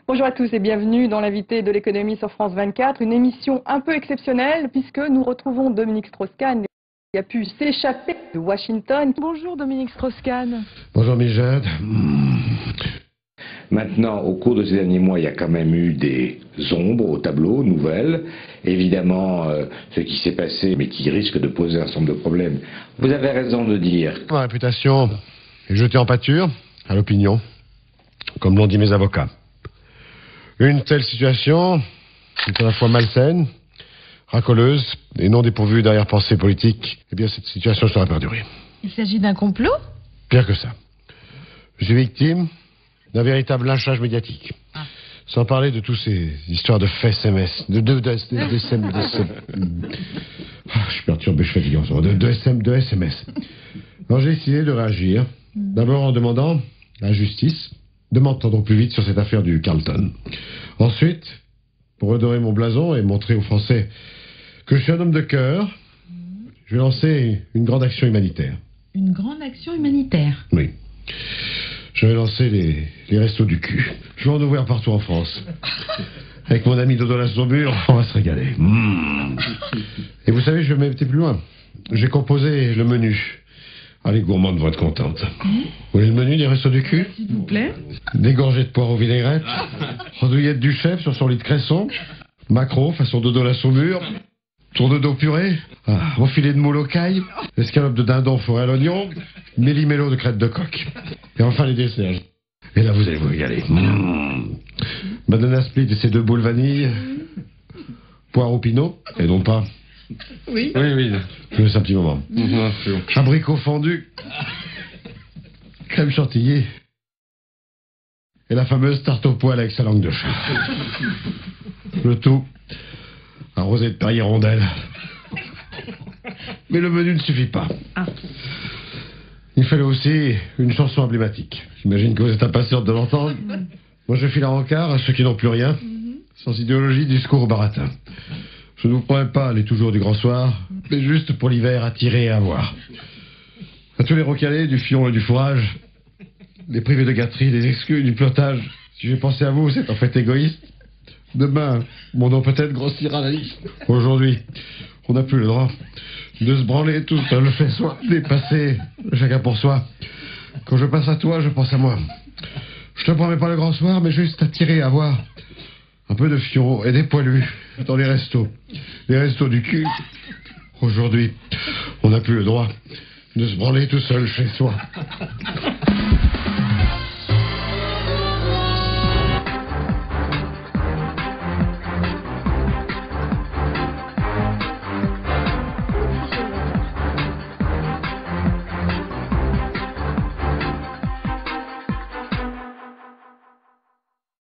Bonjour à tous et bienvenue dans l'invité de l'économie sur France 24, une émission un peu exceptionnelle puisque nous retrouvons Dominique Strauss-Kahn qui a pu s'échapper de Washington. Bonjour Dominique Strauss-Kahn. Bonjour Mijade. Maintenant, au cours de ces derniers mois, il y a quand même eu des ombres au tableau, nouvelles. Évidemment, ce qui s'est passé, mais qui risque de poser un certain nombre de problèmes. Vous avez raison de dire. Ma réputation est jetée en pâture à l'opinion, comme l'ont dit mes avocats. Une telle situation est à la fois malsaine, racoleuse et non dépourvue d'arrière-pensée politique. Eh bien, cette situation sera perdurée. Il s'agit d'un complot ? Pire que ça. Je suis victime d'un véritable lynchage médiatique. Sans parler de toutes ces histoires de faits SMS, je suis perturbé, je suis fatigué en ce moment, de SMS. Alors j'ai décidé de réagir, d'abord en demandant à la justice de m'entendre plus vite sur cette affaire du Carlton. Ensuite, pour redorer mon blason et montrer aux Français que je suis un homme de cœur, je vais lancer une grande action humanitaire. Une grande action humanitaire ? Oui. Je vais lancer les restos du cul. Je vais en ouvrir partout en France. Avec mon ami Dodo Lassaubure, on va se régaler. Et vous savez, je vais même plus loin. J'ai composé le menu. Ah, les gourmandes vont être contentes. Vous voulez le menu des restos du cul ? S'il vous plaît. Des gorgées de poire aux vinaigrettes, andouillette du chef sur son lit de cresson, maquereau façon Dodo Lassaubure, tour de dos purée, mon filet de moule aux cailles, escalope de dindon fourré à l'oignon, méli-mélo de crête de coq. Et enfin les desserts. Et là vous allez vous régaler. Banana split et ses 2 boules vanille, poire au pinot, et non pas. Oui. Je laisse un petit moment. Abricot fondu, crème chantilly, et la fameuse tarte au poil avec sa langue de chat. Le tout arrosé de paille rondelle. Mais le menu ne suffit pas. Il fallait aussi une chanson emblématique. J'imagine que vous êtes impatiente de l'entendre. Moi, je file un rencard à ceux qui n'ont plus rien. Sans idéologie, discours au baratin. Je ne vous promets pas les toujours du grand soir, mais juste pour l'hiver à tirer et à voir. À tous les recalés du fion et du fourrage, les privés de gâterie, des exclus, du plotage. Si j'ai pensé à vous, c'est en fait égoïste. Demain, mon nom peut-être grossira la liste. Aujourd'hui, on n'a plus le droit de se branler tout seul, fait soi, dépasser chacun pour soi. Quand je passe à toi, je pense à moi. Je te promets pas le grand soir, mais juste à tirer, à voir un peu de fion et des poilus dans les restos du cul. Aujourd'hui, on n'a plus le droit de se branler tout seul chez soi.